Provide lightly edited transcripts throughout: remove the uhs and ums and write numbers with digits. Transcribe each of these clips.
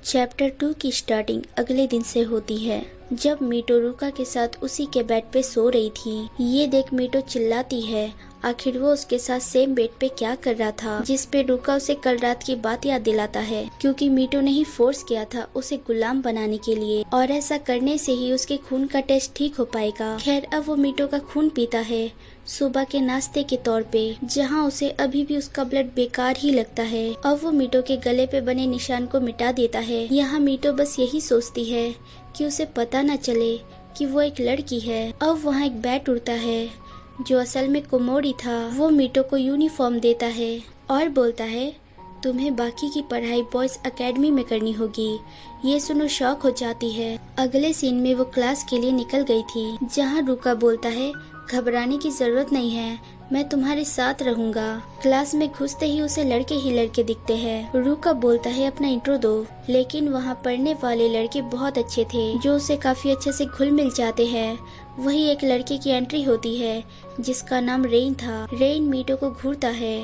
Chapter 2 की starting अगले दिन से होती है, जब मीटो रुका के साथ उसी के बेड पे सो रही थी। ये देख मीटो चिल्लाती है, आखिर वो उसके साथ सेम बेड पे क्या कर रहा था, जिस पे रुका उसे कल रात की बात याद दिलाता है, क्योंकि मीटो ने ही फोर्स किया था उसे गुलाम बनाने के लिए, और ऐसा करने से ही उसके खून का टेस्ट ठीक हो पाएगा। खैर अब वो मीटो का खून पीता है सुबह के नाश्ते के तौर पे, जहाँ उसे अभी भी उसका ब्लड बेकार ही लगता है। अब वो मीटो के गले पे बने निशान को मिटा देता है। यहाँ मीटो बस यही सोचती है कि उसे पता न चले कि वो एक लड़की है। अब वहाँ एक बैट उड़ता है जो असल में कोमोरी था। वो मीटो को यूनिफॉर्म देता है और बोलता है, तुम्हें बाकी की पढ़ाई बॉयज एकेडमी में करनी होगी। ये सुनो शॉक हो जाती है। अगले सीन में वो क्लास के लिए निकल गई थी, जहाँ रुका बोलता है, घबराने की जरूरत नहीं है, मैं तुम्हारे साथ रहूंगा। क्लास में घुसते ही उसे लड़के ही लड़के दिखते हैं। रुका बोलता है अपना इंट्रो दो, लेकिन वहाँ पढ़ने वाले लड़के बहुत अच्छे थे जो उसे काफी अच्छे से घुल मिल जाते हैं। वही एक लड़के की एंट्री होती है जिसका नाम रेन था। रेन मीटो को घूरता है।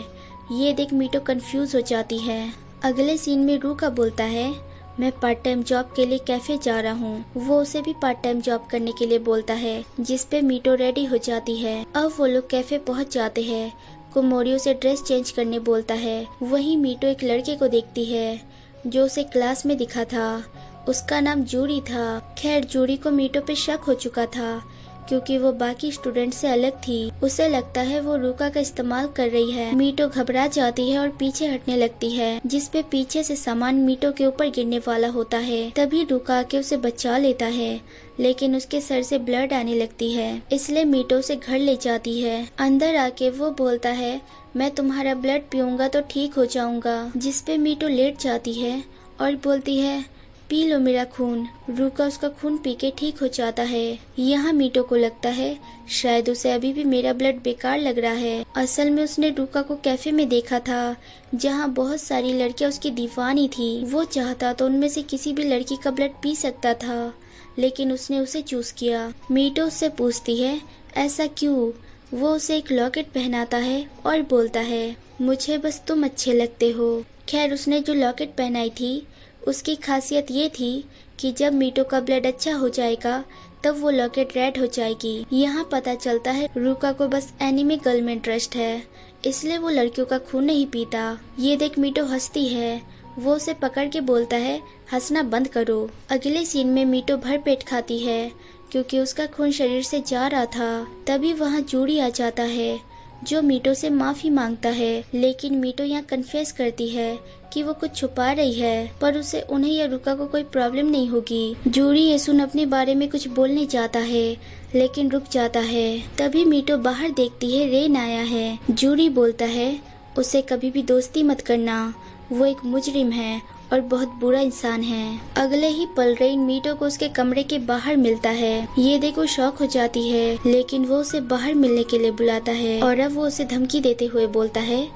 ये देख मीटो कंफ्यूज हो जाती है। अगले सीन में रुका बोलता है, मैं पार्ट टाइम जॉब के लिए कैफे जा रहा हूँ। वो उसे भी पार्ट टाइम जॉब करने के लिए बोलता है, जिस पे मीटो रेडी हो जाती है। अब वो लोग कैफे पहुँच जाते हैं। कोमोरी उसे ड्रेस चेंज करने बोलता है। वहीं मीटो एक लड़के को देखती है जो उसे क्लास में दिखा था। उसका नाम जूरी था। खैर जूरी को मीटो पे शक हो चुका था, क्योंकि वो बाकी स्टूडेंट से अलग थी। उसे लगता है वो रुका का इस्तेमाल कर रही है। मीटो घबरा जाती है और पीछे हटने लगती है, जिसपे पीछे से सामान मीटो के ऊपर गिरने वाला होता है। तभी रुका आके उसे बचा लेता है, लेकिन उसके सर से ब्लड आने लगती है, इसलिए मीटो उसे घर ले जाती है। अंदर आके वो बोलता है, मैं तुम्हारा ब्लड पीऊंगा तो ठीक हो जाऊंगा, जिसपे मीटो लेट जाती है और बोलती है, पी लो मेरा खून। रुका उसका खून पी के ठीक हो जाता है। यहाँ मीटो को लगता है शायद उसे अभी भी मेरा ब्लड बेकार लग रहा है। असल में उसने रुका को कैफे में देखा था, जहाँ बहुत सारी लड़कियाँ उसकी दीवानी थी। वो चाहता तो उनमें से किसी भी लड़की का ब्लड पी सकता था, लेकिन उसने उसे चूज किया। मीटो उससे पूछती है, ऐसा क्यों? वो उसे एक लॉकेट पहनाता है और बोलता है, मुझे बस तुम अच्छे लगते हो। खैर उसने जो लॉकेट पहनाई थी उसकी खासियत ये थी कि जब मीटो का ब्लड अच्छा हो जाएगा तब वो लॉकेट रेड हो जाएगी। यहाँ पता चलता है रुका को बस एनिमे गर्ल में इंटरेस्ट है, इसलिए वो लड़कियों का खून नहीं पीता। ये देख मीटो हंसती है। वो उसे पकड़ के बोलता है, हंसना बंद करो। अगले सीन में मीटो भर पेट खाती है, क्योंकि उसका खून शरीर से जा रहा था। तभी वहाँ जूरी आ जाता है जो मीटो से माफी मांगता है, लेकिन मीटो यहाँ कन्फेस करती है कि वो कुछ छुपा रही है, पर उसे उन्हें या रुका को कोई प्रॉब्लम नहीं होगी। जूरी ये सुन अपने बारे में कुछ बोलने जाता है, लेकिन रुक जाता है। तभी मीटो बाहर देखती है रेन आया है। जूरी बोलता है, उसे कभी भी दोस्ती मत करना, वो एक मुजरिम है और बहुत बुरा इंसान है। अगले ही पल रेन मीटो को उसके कमरे के बाहर मिलता है। ये देखो शॉक हो जाती है, लेकिन वो उसे बाहर मिलने के लिए बुलाता है और अब वो उसे धमकी देते हुए बोलता है,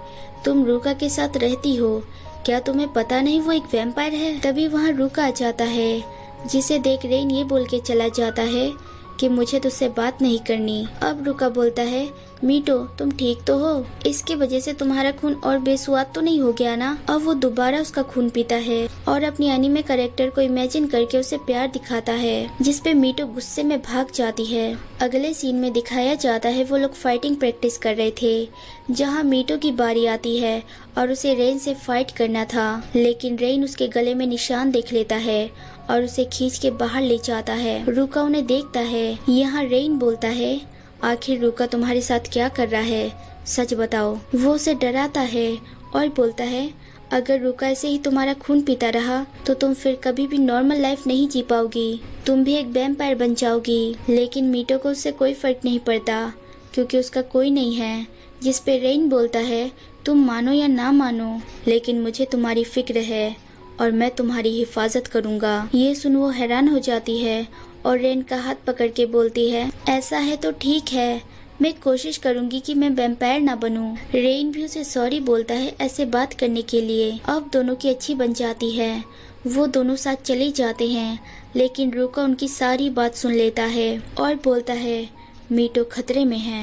तुम रुका के साथ रहती हो, क्या तुम्हें पता नहीं वो एक वैम्पायर है? तभी वहाँ रुका आ जाता है, जिसे देख रेन ये बोल के चला जाता है कि मुझे तुझसे बात नहीं करनी। अब रुका बोलता है, मीटो तुम ठीक तो हो? इसके वजह से तुम्हारा खून और बेसुआद तो नहीं हो गया ना? अब वो दोबारा उसका खून पीता है और अपनी एनीमे कैरेक्टर को इमेजिन करके उसे प्यार दिखाता है, जिसपे मीटो गुस्से में भाग जाती है। अगले सीन में दिखाया जाता है वो लोग फाइटिंग प्रैक्टिस कर रहे थे, जहाँ मीटो की बारी आती है और उसे रेन से फाइट करना था, लेकिन रेन उसके गले में निशान देख लेता है और उसे खींच के बाहर ले जाता है। रुका उन्हें देखता है। यहाँ रेन बोलता है, आखिर रुका तुम्हारे साथ क्या कर रहा है, सच बताओ। वो उसे डराता है और बोलता है, अगर रुका ऐसे ही तुम्हारा खून पीता रहा तो तुम फिर कभी भी नॉर्मल लाइफ नहीं जी पाओगी, तुम भी एक वैम्पायर बन जाओगी। लेकिन मीटो को उससे कोई फर्क नहीं पड़ता, क्योंकि उसका कोई नहीं है। जिस पे रेन बोलता है, तुम मानो या ना मानो, लेकिन मुझे तुम्हारी फिक्र है और मैं तुम्हारी हिफाजत करूंगा। ये सुन वो हैरान हो जाती है और रेन का हाथ पकड़ के बोलती है, ऐसा है तो ठीक है, मैं कोशिश करूंगी कि मैं वैम्पायर ना बनूं। रेन भी उसे सॉरी बोलता है ऐसे बात करने के लिए। अब दोनों की अच्छी बन जाती है। वो दोनों साथ चले जाते हैं, लेकिन रुका उनकी सारी बात सुन लेता है और बोलता है, मीटू खतरे में है।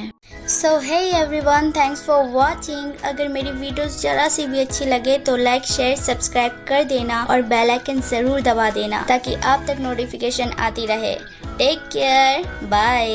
So hey everyone, thanks for watching. अगर मेरी वीडियोस जरा सी भी अच्छी लगे तो लाइक शेयर सब्सक्राइब कर देना और बेल आइकन जरूर दबा देना ताकि आप तक नोटिफिकेशन आती रहे। Take care, bye.